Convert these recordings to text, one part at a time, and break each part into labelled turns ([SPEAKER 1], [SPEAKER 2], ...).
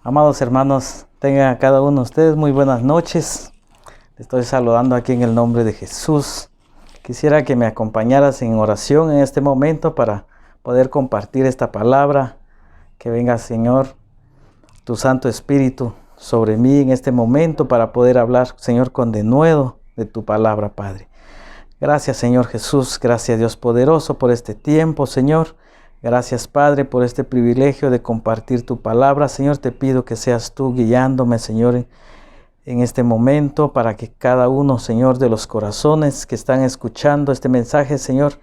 [SPEAKER 1] Amados hermanos, tengan a cada uno de ustedes muy buenas noches. Les estoy saludando aquí en el nombre de Jesús. Quisiera que me acompañaras en oración en este momento para poder compartir esta palabra. Que venga, Señor, tu Santo Espíritu sobre mí en este momento para poder hablar, Señor, con denuedo de tu palabra, Padre. Gracias, Señor Jesús. Gracias, Dios poderoso, por este tiempo, Señor. Gracias, Padre, por este privilegio de compartir tu palabra. Señor, te pido que seas tú guiándome, Señor, en este momento para que cada uno, Señor, de los corazones que están escuchando este mensaje, Señor,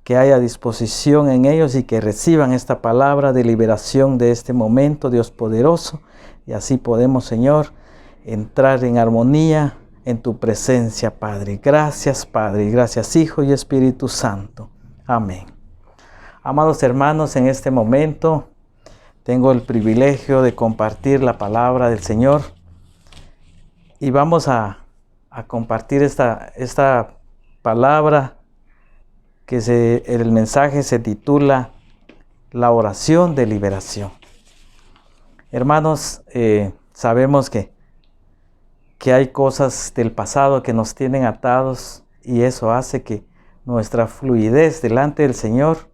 [SPEAKER 1] que haya disposición en ellos y que reciban esta palabra de liberación de este momento, Dios poderoso. Y así podemos, Señor, entrar en armonía en tu presencia, Padre. Gracias, Padre. Gracias, Hijo y Espíritu Santo. Amén. Amados hermanos, en este momento tengo el privilegio de compartir la palabra del Señor y vamos a compartir esta palabra que el mensaje se titula La oración de liberación. Hermanos, sabemos que hay cosas del pasado que nos tienen atados y eso hace que nuestra fluidez delante del Señor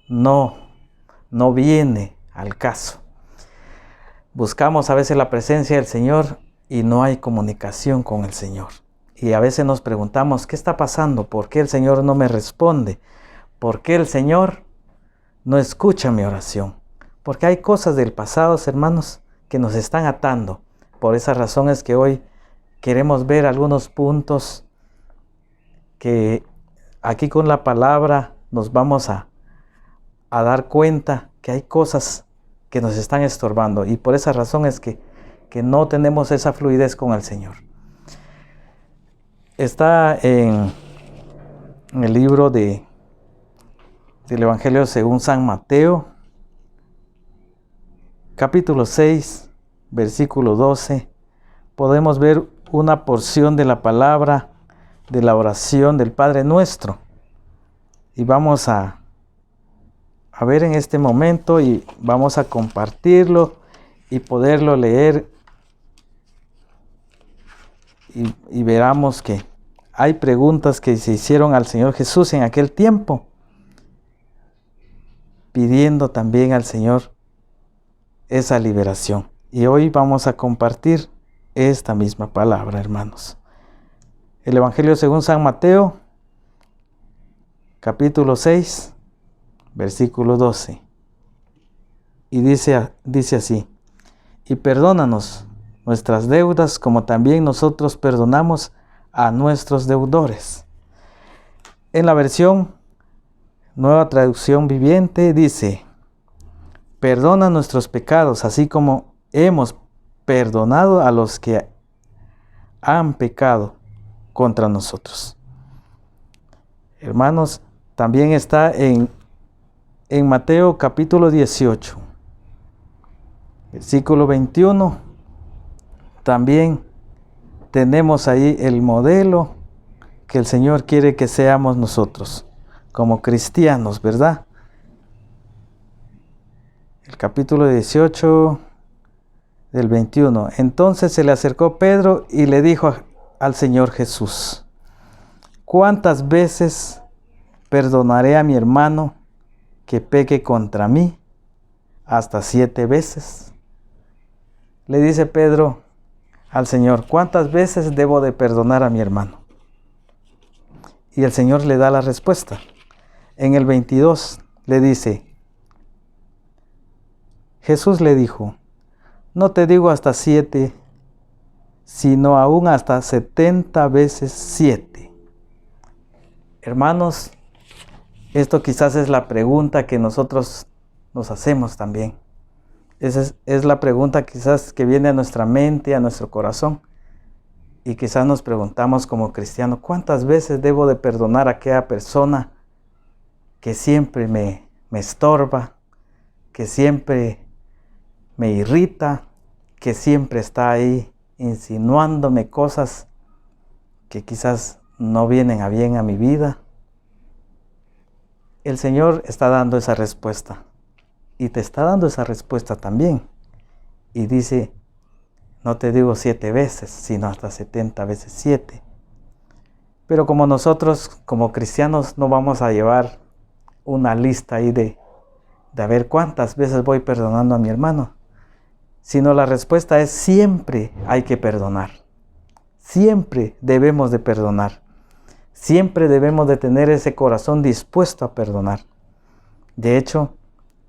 [SPEAKER 1] no viene al caso. Buscamos a veces la presencia del Señor y no hay comunicación con el Señor. Y a veces nos preguntamos, ¿qué está pasando? ¿Por qué el Señor no me responde? ¿Por qué el Señor no escucha mi oración? Porque hay cosas del pasado, hermanos, que nos están atando. Por esa razón es que hoy queremos ver algunos puntos que aquí con la palabra nos vamos a dar cuenta que hay cosas que nos están estorbando y por esa razón es que no tenemos esa fluidez con el Señor. Está en el libro del Evangelio según San Mateo, capítulo 6, versículo 12. Podemos ver una porción de la palabra de la oración del Padre Nuestro y vamos a ver en este momento y vamos a compartirlo y poderlo leer y veramos que hay preguntas que se hicieron al Señor Jesús en aquel tiempo, pidiendo también al Señor esa liberación. Y hoy vamos a compartir esta misma palabra, hermanos. El Evangelio según San Mateo, capítulo 6, versículo 12. Y dice así: y perdónanos nuestras deudas como también nosotros perdonamos a nuestros deudores. En la versión Nueva Traducción Viviente dice: perdona nuestros pecados, así como hemos perdonado a los que han pecado contra nosotros. Hermanos, también está en Mateo capítulo 18, versículo 21, también tenemos ahí el modelo que el Señor quiere que seamos nosotros como cristianos, ¿verdad? El capítulo 18 del 21. Entonces se le acercó Pedro y le dijo al Señor Jesús: ¿cuántas veces perdonaré a mi hermano que peque contra mí? ¿Hasta 7 veces? Le dice Pedro al Señor: ¿cuántas veces debo de perdonar a mi hermano? Y el Señor le da la respuesta. En el 22 le dice: Jesús le dijo: no te digo hasta 7, sino aún hasta 70 veces 7. Hermanos, esto quizás es la pregunta que nosotros nos hacemos también. Esa es la pregunta quizás que viene a nuestra mente, a nuestro corazón. Y quizás nos preguntamos como cristianos: ¿cuántas veces debo de perdonar a aquella persona que siempre me estorba, que siempre me irrita, que siempre está ahí insinuándome cosas que quizás no vienen a bien a mi vida? El Señor está dando esa respuesta y te está dando esa respuesta también. Y dice, no te digo 7 veces, sino hasta 70 veces 7. Pero como nosotros, como cristianos, no vamos a llevar una lista ahí de a ver cuántas veces voy perdonando a mi hermano, sino la respuesta es siempre hay que perdonar. Siempre debemos de perdonar. Siempre debemos de tener ese corazón dispuesto a perdonar. De hecho,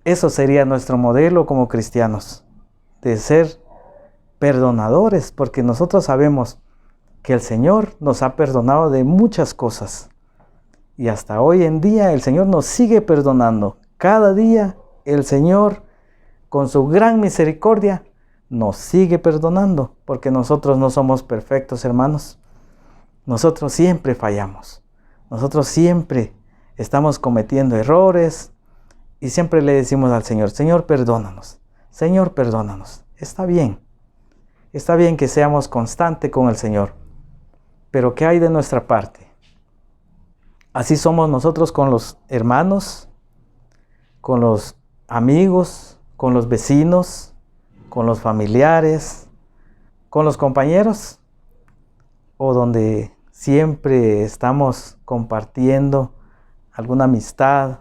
[SPEAKER 1] eso sería nuestro modelo como cristianos, de ser perdonadores, porque nosotros sabemos que el Señor nos ha perdonado de muchas cosas. Y hasta hoy en día el Señor nos sigue perdonando. Cada día el Señor, con su gran misericordia, nos sigue perdonando, porque nosotros no somos perfectos, hermanos. Nosotros siempre fallamos. Nosotros siempre estamos cometiendo errores y siempre le decimos al Señor, Señor, perdónanos. Señor, perdónanos. Está bien que seamos constantes con el Señor, pero ¿qué hay de nuestra parte? Así somos nosotros con los hermanos, con los amigos, con los vecinos, con los familiares, con los compañeros, o donde siempre estamos compartiendo alguna amistad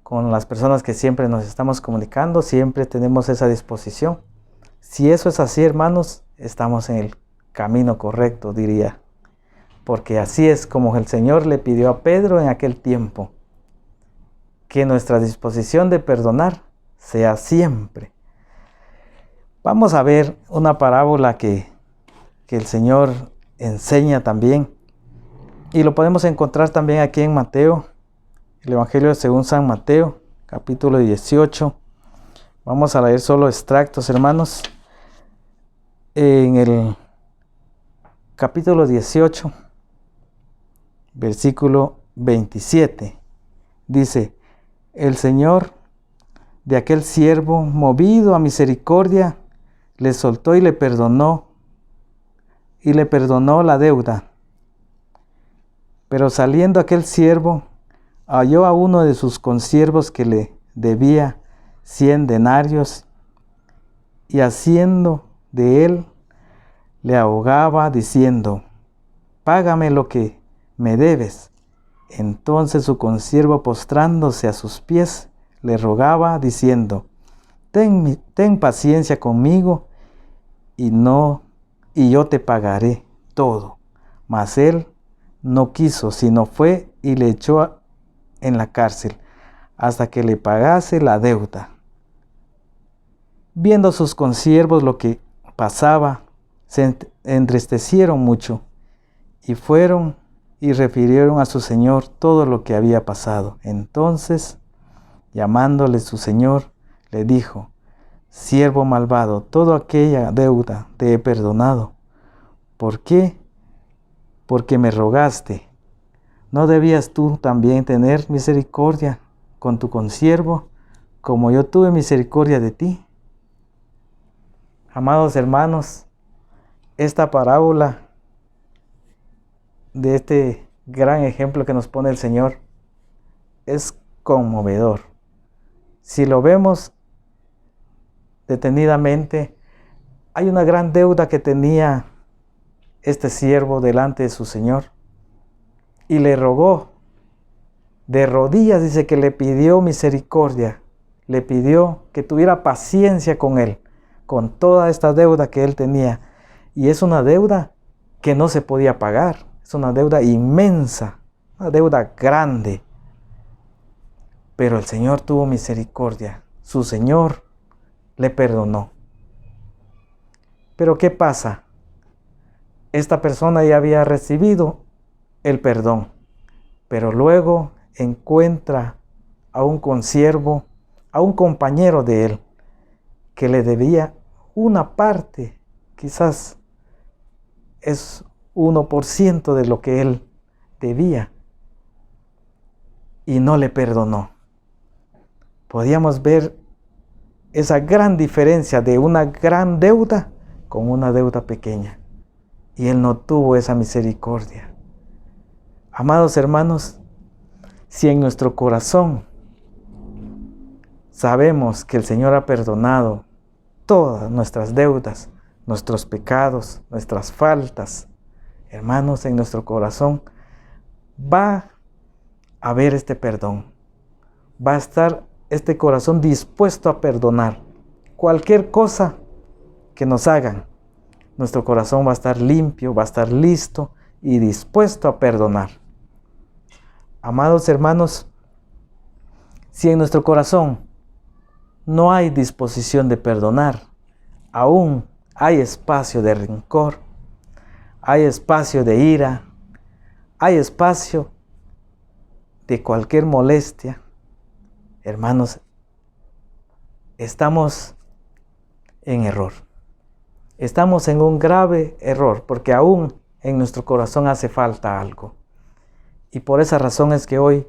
[SPEAKER 1] con las personas que siempre nos estamos comunicando, siempre tenemos esa disposición. Si eso es así, hermanos, estamos en el camino correcto, diría. Porque así es como el Señor le pidió a Pedro en aquel tiempo, que nuestra disposición de perdonar sea siempre. Vamos a ver una parábola que el Señor enseña también, y lo podemos encontrar también aquí en Mateo, el Evangelio según San Mateo, capítulo 18. Vamos a leer solo extractos, hermanos. En el capítulo 18, versículo 27, dice, el Señor de aquel siervo, movido a misericordia, le soltó y le perdonó la deuda. Pero saliendo aquel siervo, halló a uno de sus consiervos que le debía 100 denarios, y haciendo de él, le ahogaba diciendo, págame lo que me debes. Entonces su consiervo, postrándose a sus pies, le rogaba diciendo, ten paciencia conmigo, y yo te pagaré todo. Mas él no quiso, sino fue y le echó en la cárcel hasta que le pagase la deuda. Viendo sus consiervos lo que pasaba, se entristecieron mucho y fueron y refirieron a su señor todo lo que había pasado. Entonces, llamándole su señor, le dijo, siervo malvado, toda aquella deuda te he perdonado. ¿Por qué? Porque me rogaste. ¿No debías tú también tener misericordia con tu consiervo, como yo tuve misericordia de ti? Amados hermanos, esta parábola de este gran ejemplo que nos pone el Señor es conmovedor. Si lo vemos detenidamente, hay una gran deuda que tenía este siervo delante de su Señor y le rogó de rodillas, dice que le pidió misericordia, le pidió que tuviera paciencia con él, con toda esta deuda que él tenía. Y es una deuda que no se podía pagar, es una deuda inmensa, una deuda grande. Pero el Señor tuvo misericordia, su Señor le perdonó. Pero ¿qué pasa? Esta persona ya había recibido el perdón, pero luego encuentra a un consiervo, a un compañero de él, que le debía una parte, quizás es 1% de lo que él debía, y no le perdonó. Podíamos ver esa gran diferencia de una gran deuda con una deuda pequeña, y él no tuvo esa misericordia. Amados hermanos, si en nuestro corazón sabemos que el Señor ha perdonado todas nuestras deudas, nuestros pecados, nuestras faltas, hermanos, en nuestro corazón va a haber este perdón. Va a estar este corazón dispuesto a perdonar cualquier cosa que nos hagan. Nuestro corazón va a estar limpio, va a estar listo y dispuesto a perdonar. Amados hermanos, si en nuestro corazón no hay disposición de perdonar, aún hay espacio de rencor, hay espacio de ira, hay espacio de cualquier molestia, hermanos, estamos en error. Estamos en un grave error porque aún en nuestro corazón hace falta algo. Y por esa razón es que hoy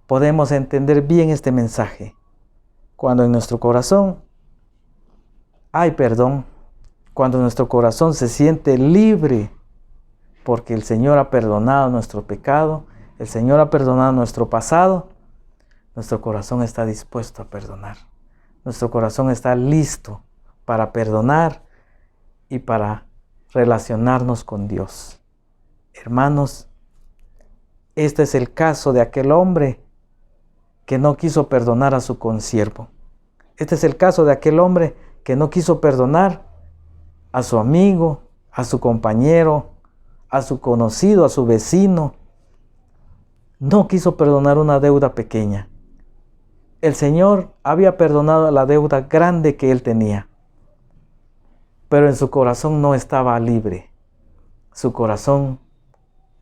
[SPEAKER 1] podemos entender bien este mensaje. Cuando en nuestro corazón hay perdón, cuando nuestro corazón se siente libre porque el Señor ha perdonado nuestro pecado, el Señor ha perdonado nuestro pasado, nuestro corazón está dispuesto a perdonar. Nuestro corazón está listo para perdonar y para relacionarnos con Dios. Hermanos, este es el caso de aquel hombre que no quiso perdonar a su consiervo. Este es el caso de aquel hombre que no quiso perdonar a su amigo, a su compañero, a su conocido, a su vecino. No quiso perdonar una deuda pequeña. El Señor había perdonado la deuda grande que él tenía, pero en su corazón no estaba libre. Su corazón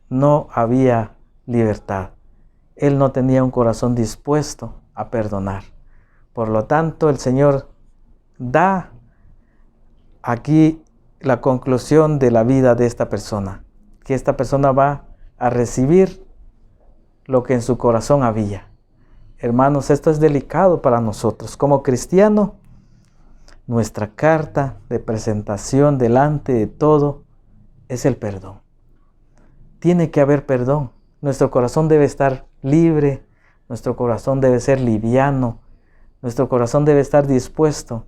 [SPEAKER 1] no había libertad. Él no tenía un corazón dispuesto a perdonar. Por lo tanto, el Señor da aquí la conclusión de la vida de esta persona, que esta persona va a recibir lo que en su corazón había. Hermanos, esto es delicado para nosotros. Como cristiano, nuestra carta de presentación delante de todo es el perdón. Tiene que haber perdón. Nuestro corazón debe estar libre, nuestro corazón debe ser liviano, nuestro corazón debe estar dispuesto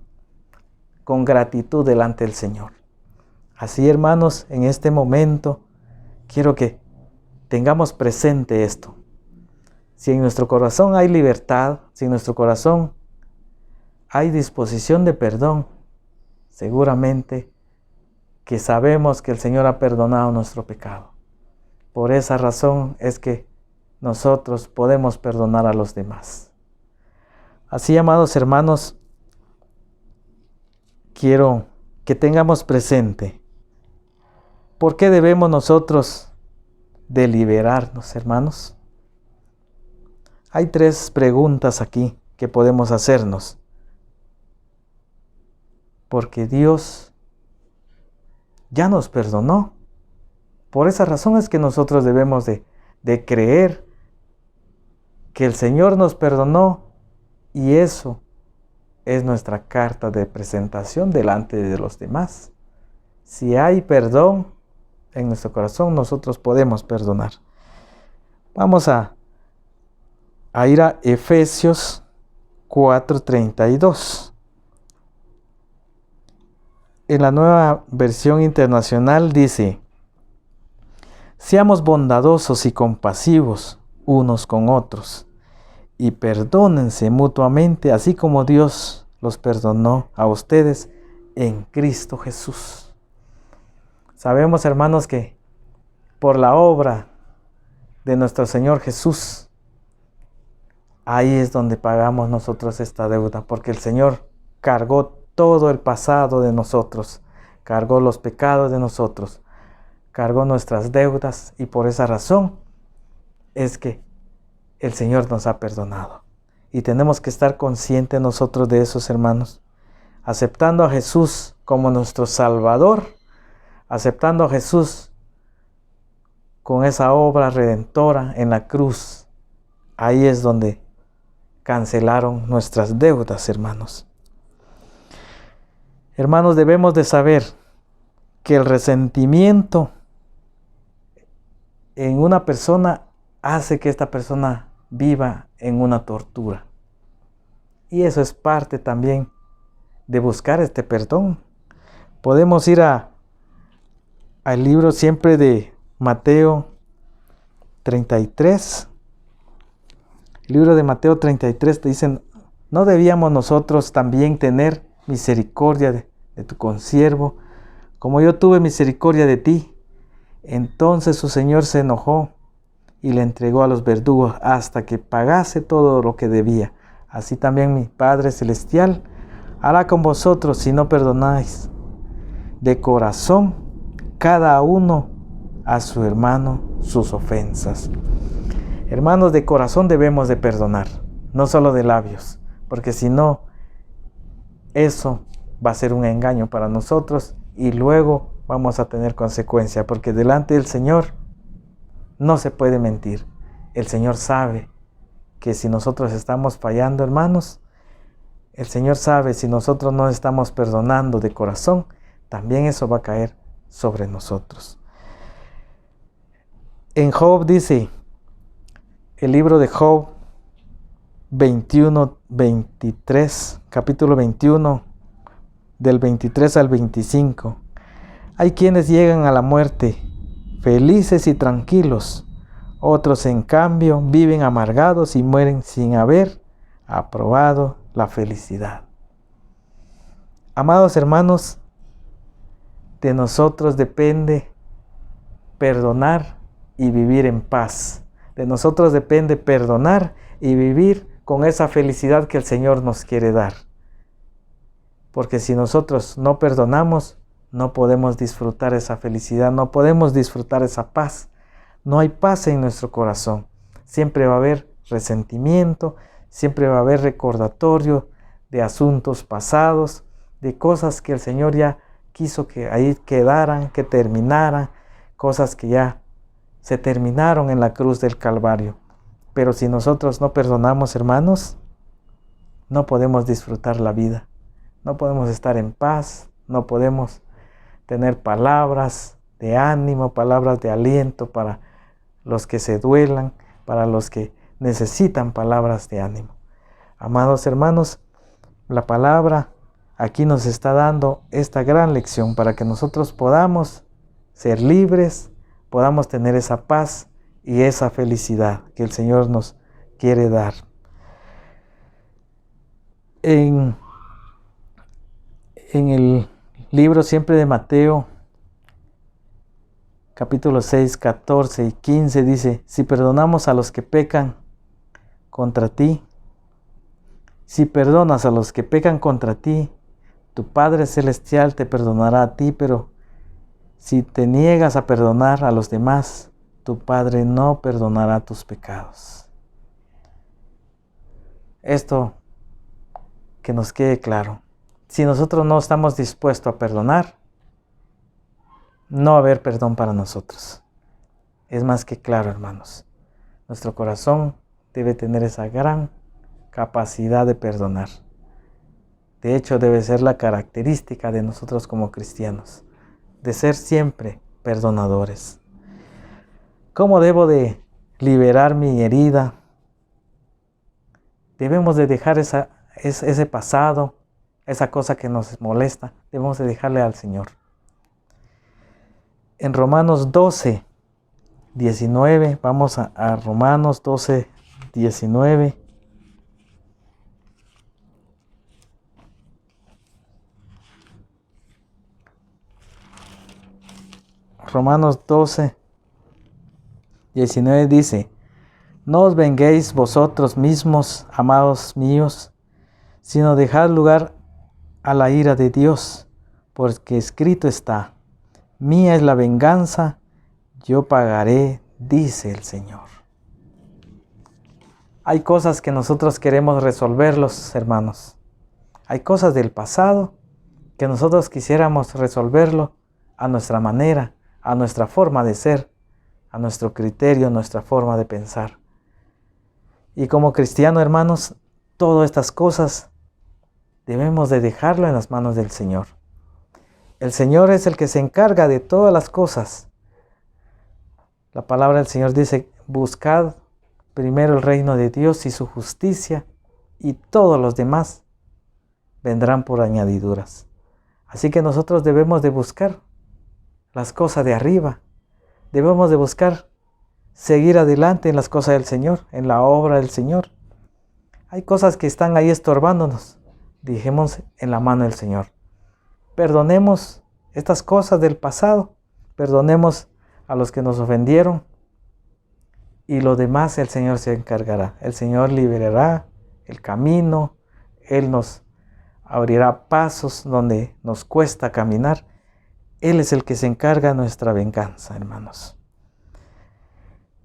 [SPEAKER 1] con gratitud delante del Señor. Así, hermanos, en este momento quiero que tengamos presente esto. Si en nuestro corazón hay libertad, si en nuestro corazón hay disposición de perdón, seguramente que sabemos que el Señor ha perdonado nuestro pecado. Por esa razón es que nosotros podemos perdonar a los demás. Así, amados hermanos, quiero que tengamos presente por qué debemos nosotros deliberarnos, hermanos. Hay 3 preguntas aquí que podemos hacernos. Porque Dios ya nos perdonó. Por esa razón es que nosotros debemos de creer que el Señor nos perdonó y eso es nuestra carta de presentación delante de los demás. Si hay perdón en nuestro corazón, nosotros podemos perdonar. Vamos a ir a Efesios 4:32. En la Nueva Versión Internacional dice: seamos bondadosos y compasivos unos con otros, y perdónense mutuamente, así como Dios los perdonó a ustedes en Cristo Jesús. Sabemos, hermanos, que por la obra de nuestro Señor Jesús, ahí es donde pagamos nosotros esta deuda, porque el Señor cargó todo el pasado de nosotros, cargó los pecados de nosotros, cargó nuestras deudas, y por esa razón es que el Señor nos ha perdonado. Y tenemos que estar conscientes nosotros de esos, hermanos, aceptando a Jesús como nuestro Salvador, aceptando a Jesús con esa obra redentora en la cruz. Ahí es donde cancelaron nuestras deudas, hermanos. Hermanos, debemos de saber que el resentimiento en una persona hace que esta persona viva en una tortura. Y eso es parte también de buscar este perdón. Podemos ir al libro siempre de Mateo 33. El libro de Mateo 33 te dicen, ¿no debíamos nosotros también tener misericordia de tu consiervo, como yo tuve misericordia de ti? Entonces su señor se enojó y le entregó a los verdugos hasta que pagase todo lo que debía. Así también mi Padre Celestial hará con vosotros si no perdonáis de corazón cada uno a su hermano sus ofensas. Hermanos, de corazón debemos de perdonar, no solo de labios, porque si no, eso va a ser un engaño para nosotros y luego vamos a tener consecuencia, porque delante del Señor no se puede mentir. El Señor sabe que si nosotros estamos fallando, hermanos, el Señor sabe si nosotros no estamos perdonando de corazón, también eso va a caer sobre nosotros. En Job dice, el libro de Job 21-23, capítulo 21, del 23 al 25. Hay quienes llegan a la muerte felices y tranquilos, otros en cambio viven amargados y mueren sin haber aprobado la felicidad. Amados hermanos, de nosotros depende perdonar y vivir en paz. De nosotros depende perdonar y vivir con esa felicidad que el Señor nos quiere dar. Porque si nosotros no perdonamos, no podemos disfrutar esa felicidad, no podemos disfrutar esa paz. No hay paz en nuestro corazón. Siempre va a haber resentimiento, siempre va a haber recordatorio de asuntos pasados, de cosas que el Señor ya quiso que ahí quedaran, que terminaran, cosas que ya se terminaron en la cruz del Calvario. Pero si nosotros no perdonamos, hermanos, no podemos disfrutar la vida. No podemos estar en paz, no podemos tener palabras de ánimo, palabras de aliento para los que se duelan, para los que necesitan palabras de ánimo. Amados hermanos, la palabra aquí nos está dando esta gran lección para que nosotros podamos ser libres, podamos tener esa paz y esa felicidad que el Señor nos quiere dar. En el libro siempre de Mateo, capítulo 6, 14 y 15 dice, si perdonamos a los que pecan contra ti, si perdonas a los que pecan contra ti, tu Padre Celestial te perdonará a ti, pero si te niegas a perdonar a los demás, tu Padre no perdonará tus pecados. Esto que nos quede claro. Si nosotros no estamos dispuestos a perdonar, no va a haber perdón para nosotros. Es más que claro, hermanos. Nuestro corazón debe tener esa gran capacidad de perdonar. De hecho, debe ser la característica de nosotros como cristianos, de ser siempre perdonadores. ¿Cómo debo de liberar mi herida? Debemos de dejar ese pasado, esa cosa que nos molesta, debemos de dejarle al Señor. En Romanos 12, 19, vamos a Romanos 12, 19. Romanos 12, 19 dice, no os venguéis vosotros mismos, amados míos, sino dejad lugar a la ira de Dios, porque escrito está, mía es la venganza, yo pagaré, dice el Señor. Hay cosas que nosotros queremos resolverlos, hermanos. Hay cosas del pasado que nosotros quisiéramos resolverlo a nuestra manera, a nuestra forma de ser, a nuestro criterio, a nuestra forma de pensar. Y como cristianos, hermanos, todas estas cosas debemos de dejarlo en las manos del Señor. El Señor es el que se encarga de todas las cosas. La palabra del Señor dice, buscad primero el reino de Dios y su justicia, y todos los demás vendrán por añadiduras. Así que nosotros debemos de buscar las cosas de arriba. Debemos de buscar seguir adelante en las cosas del Señor, en la obra del Señor. Hay cosas que están ahí estorbándonos. Dejemos en la mano del Señor. Perdonemos estas cosas del pasado. Perdonemos a los que nos ofendieron. Y lo demás el Señor se encargará. El Señor liberará el camino. Él nos abrirá pasos donde nos cuesta caminar. Él es el que se encarga de nuestra venganza, hermanos.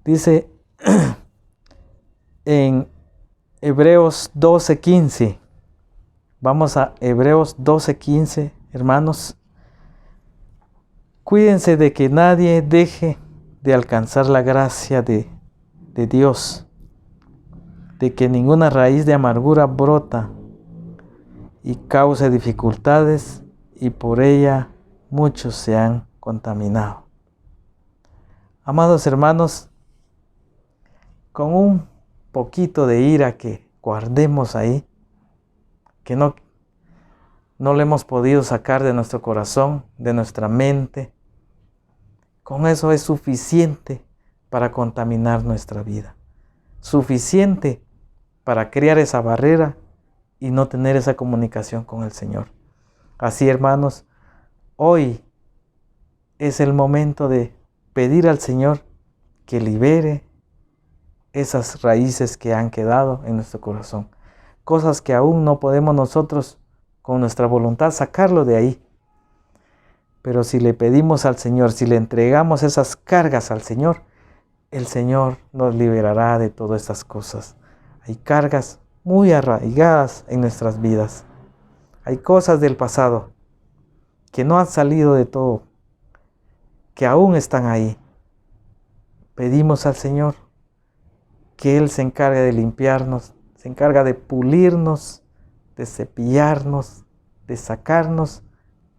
[SPEAKER 1] Dice en Hebreos 12:15. Vamos a Hebreos 12:15, hermanos. Cuídense de que nadie deje de alcanzar la gracia de Dios, de que ninguna raíz de amargura brota y cause dificultades y por ella muchos se han contaminado. Amados hermanos, con un poquito de ira que guardemos ahí, que no le hemos podido sacar de nuestro corazón, de nuestra mente, con eso es suficiente para contaminar nuestra vida. Suficiente para crear esa barrera y no tener esa comunicación con el Señor. Así, hermanos, hoy es el momento de pedir al Señor que libere esas raíces que han quedado en nuestro corazón. Cosas que aún no podemos nosotros con nuestra voluntad sacarlo de ahí. Pero si le pedimos al Señor, si le entregamos esas cargas al Señor, el Señor nos liberará de todas estas cosas. Hay cargas muy arraigadas en nuestras vidas. Hay cosas del pasado que no han salido de todo, que aún están ahí. Pedimos al Señor que Él se encargue de limpiarnos, se encarga de pulirnos, de cepillarnos, de sacarnos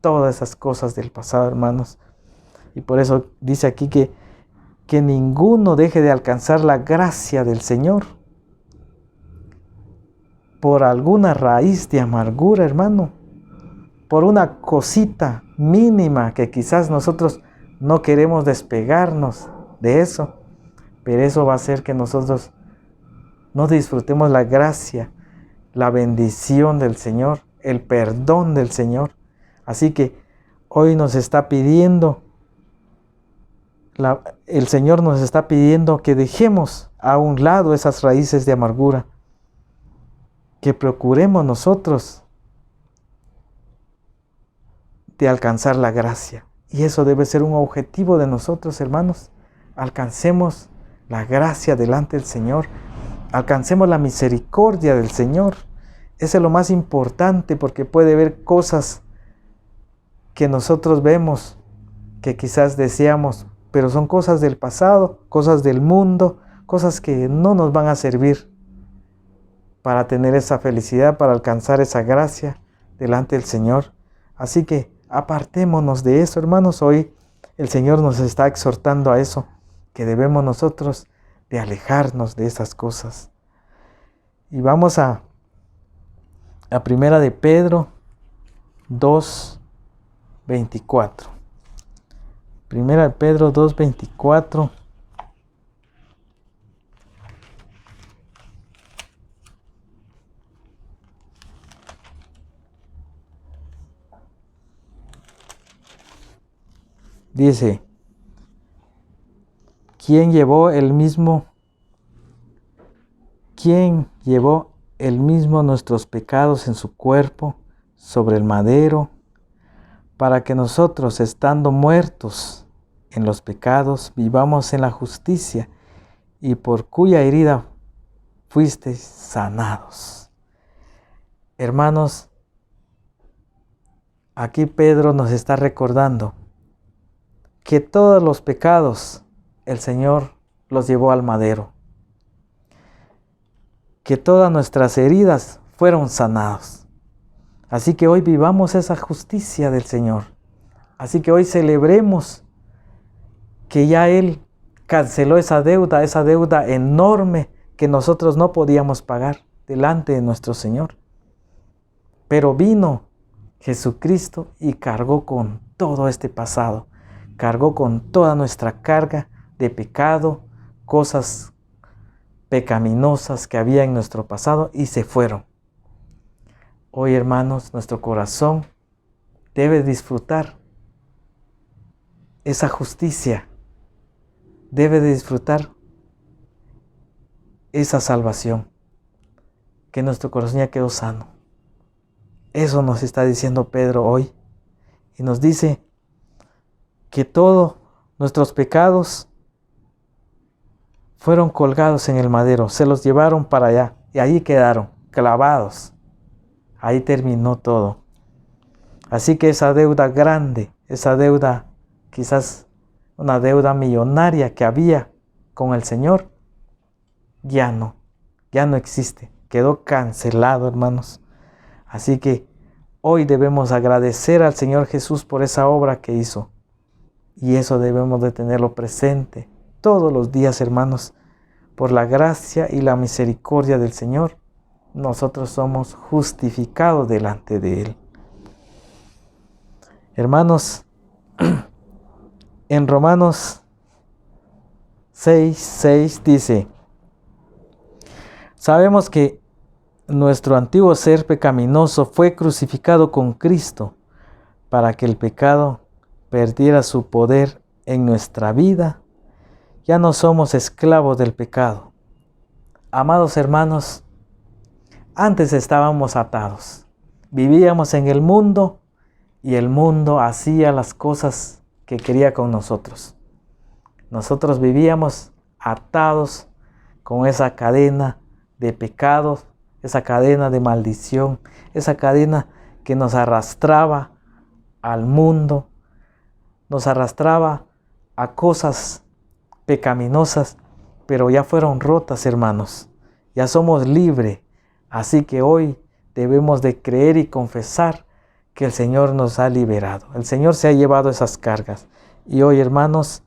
[SPEAKER 1] todas esas cosas del pasado, hermanos. Y por eso dice aquí que ninguno deje de alcanzar la gracia del Señor por alguna raíz de amargura, hermano, por una cosita mínima que quizás nosotros no queremos despegarnos de eso, pero eso va a hacer que nosotros no disfrutemos la gracia, la bendición del Señor, el perdón del Señor. Así que hoy nos está pidiendo, el Señor nos está pidiendo que dejemos a un lado esas raíces de amargura, que procuremos nosotros de alcanzar la gracia. Y eso debe ser un objetivo de nosotros, hermanos. Alcancemos la gracia delante del Señor. Alcancemos la misericordia del Señor. Eso es lo más importante, porque puede haber cosas que nosotros vemos, que quizás deseamos, pero son cosas del pasado, cosas del mundo, cosas que no nos van a servir para tener esa felicidad, para alcanzar esa gracia delante del Señor. Así que apartémonos de eso, hermanos. Hoy el Señor nos está exhortando a eso, que debemos nosotros de alejarnos de esas cosas. Y vamos a Primera de Pedro 2:24. Primera de Pedro 2:24. Dice: ¿Quién llevó el mismo nuestros pecados en su cuerpo sobre el madero, para que nosotros, estando muertos en los pecados, vivamos en la justicia, y por cuya herida fuisteis sanados? Hermanos, aquí Pedro nos está recordando que todos los pecados el Señor los llevó al madero, que todas nuestras heridas fueron sanadas. Así que hoy vivamos esa justicia del Señor. Así que hoy celebremos que ya Él canceló esa deuda enorme que nosotros no podíamos pagar delante de nuestro Señor. Pero vino Jesucristo y cargó con todo este pasado, cargó con toda nuestra carga de pecado, cosas pecaminosas que había en nuestro pasado y se fueron. Hoy, hermanos, nuestro corazón debe disfrutar esa justicia, debe de disfrutar esa salvación, que nuestro corazón ya quedó sano. Eso nos está diciendo Pedro hoy, y nos dice que todos nuestros pecados fueron colgados en el madero, se los llevaron para allá, y ahí quedaron clavados. Ahí terminó todo. Así que esa deuda grande, esa deuda, quizás una deuda millonaria que había con el Señor, ya no existe. Quedó cancelado, hermanos. Así que hoy debemos agradecer al Señor Jesús por esa obra que hizo. Y eso debemos de tenerlo presente todos los días, hermanos. Por la gracia y la misericordia del Señor, nosotros somos justificados delante de Él. Hermanos, en Romanos 6:6 dice: sabemos que nuestro antiguo ser pecaminoso fue crucificado con Cristo para que el pecado perdiera su poder en nuestra vida. Ya no somos esclavos del pecado. Amados hermanos, antes estábamos atados. Vivíamos en el mundo y el mundo hacía las cosas que quería con nosotros. Nosotros vivíamos atados con esa cadena de pecados, esa cadena de maldición, esa cadena que nos arrastraba al mundo, nos arrastraba a cosas pecaminosas, pero ya fueron rotas, hermanos. Ya somos libres. Así que hoy debemos de creer y confesar que el Señor nos ha liberado. El Señor se ha llevado esas cargas. Y hoy, hermanos,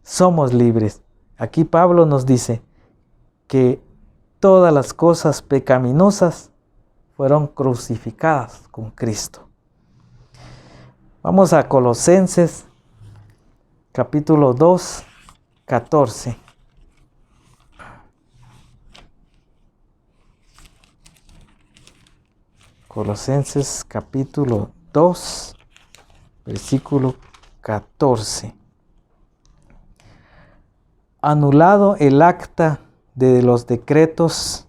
[SPEAKER 1] somos libres. Aquí Pablo nos dice que todas las cosas pecaminosas fueron crucificadas con Cristo. Vamos a Colosenses capítulo 2, 14. Colosenses capítulo 2, versículo 14. Anulado el acta de los decretos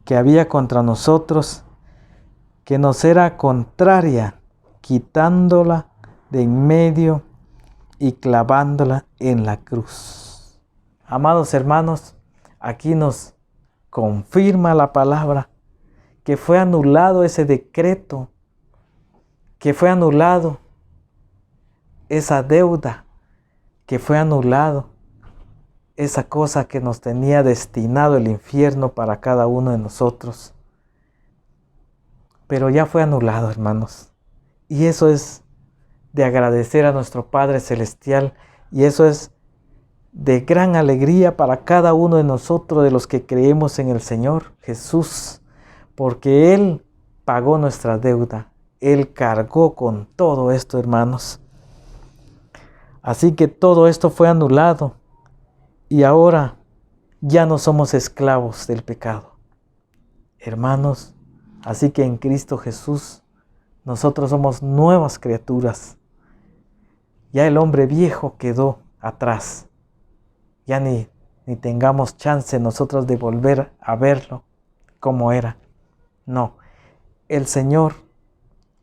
[SPEAKER 1] que había contra nosotros, que nos era contraria, quitándola de en medio y clavándola en la cruz. Amados hermanos, aquí nos confirma la palabra que fue anulado ese decreto, que fue anulado esa deuda, que fue anulado esa cosa que nos tenía destinado el infierno para cada uno de nosotros. Pero ya fue anulado, hermanos. Y eso es de agradecer a nuestro Padre Celestial, y eso es de gran alegría para cada uno de nosotros, de los que creemos en el Señor Jesús, porque Él pagó nuestra deuda. Él cargó con todo esto, hermanos. Así que todo esto fue anulado y ahora ya no somos esclavos del pecado, hermanos. Así que en Cristo Jesús nosotros somos nuevas criaturas. Ya el hombre viejo quedó atrás. Ya ni tengamos chance nosotros de volver a verlo como era. No, el Señor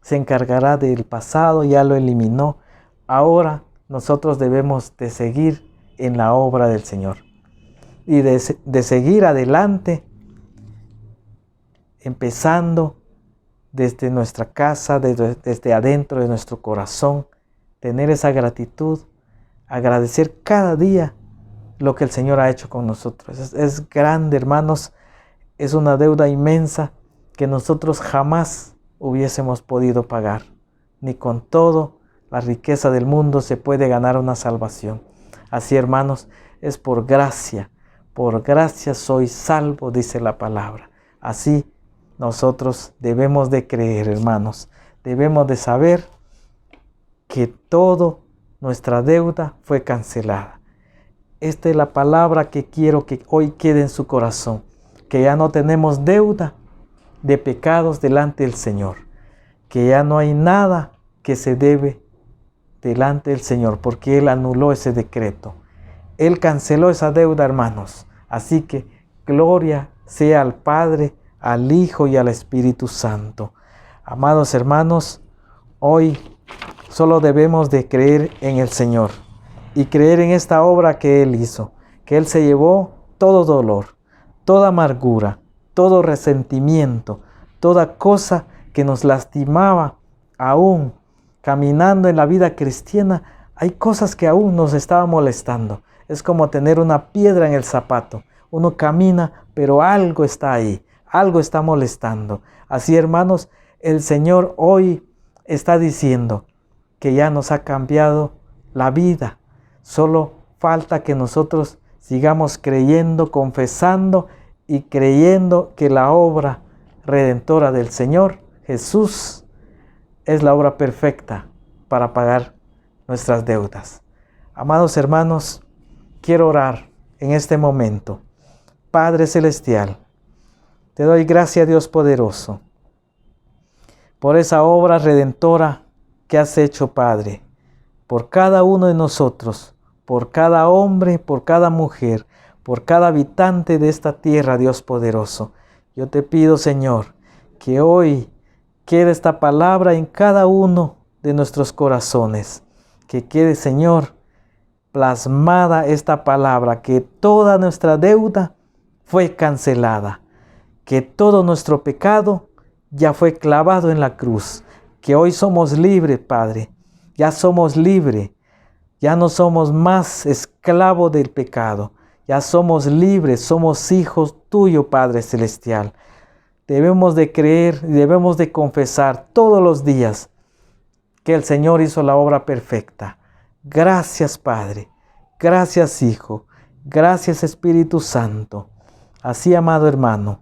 [SPEAKER 1] se encargará del pasado, ya lo eliminó. Ahora nosotros debemos de seguir en la obra del Señor y de seguir adelante, empezando desde nuestra casa, desde adentro de nuestro corazón, tener esa gratitud, agradecer cada día lo que el Señor ha hecho con nosotros. Es grande, hermanos, es una deuda inmensa que nosotros jamás hubiésemos podido pagar. Ni con todo la riqueza del mundo se puede ganar una salvación. Así, hermanos, es por gracia soy salvo, dice la palabra. Así nosotros debemos de creer, hermanos. Debemos de saber que toda nuestra deuda fue cancelada. Esta es la palabra que quiero que hoy quede en su corazón. Que ya no tenemos deuda de pecados delante del Señor. Que ya no hay nada que se debe delante del Señor, porque Él anuló ese decreto. Él canceló esa deuda, hermanos. Así que gloria sea al Padre, al Hijo y al Espíritu Santo. Amados hermanos, hoy solo debemos de creer en el Señor y creer en esta obra que Él hizo, que Él se llevó todo dolor, toda amargura, todo resentimiento, toda cosa que nos lastimaba. Aún caminando en la vida cristiana, hay cosas que aún nos estaban molestando. Es como tener una piedra en el zapato. Uno camina, pero algo está ahí, algo está molestando. Así, hermanos, el Señor hoy está diciendo que ya nos ha cambiado la vida. Solo falta que nosotros sigamos creyendo, confesando y creyendo que la obra redentora del Señor Jesús es la obra perfecta para pagar nuestras deudas. Amados hermanos, quiero orar en este momento. Padre Celestial, te doy gracias, Dios poderoso, por esa obra redentora que has hecho, Padre, por cada uno de nosotros, por cada hombre, por cada mujer, por cada habitante de esta tierra, Dios poderoso. Yo te pido, Señor, que hoy quede esta palabra en cada uno de nuestros corazones. Que quede, Señor, plasmada esta palabra, que toda nuestra deuda fue cancelada, que todo nuestro pecado ya fue clavado en la cruz, que hoy somos libres, Padre, ya somos libres, ya no somos más esclavos del pecado, ya somos libres, somos hijos tuyos, Padre Celestial. Debemos de creer y debemos de confesar todos los días que el Señor hizo la obra perfecta. Gracias, Padre. Gracias, Hijo. Gracias, Espíritu Santo. Así, amado hermano,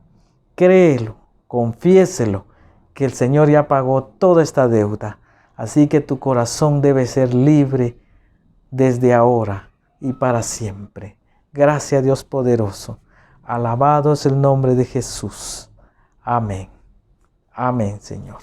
[SPEAKER 1] créelo, confiéselo, que el Señor ya pagó toda esta deuda. Así que tu corazón debe ser libre desde ahora y para siempre. Gracias, Dios poderoso. Alabado es el nombre de Jesús. Amén. Amén, Señor.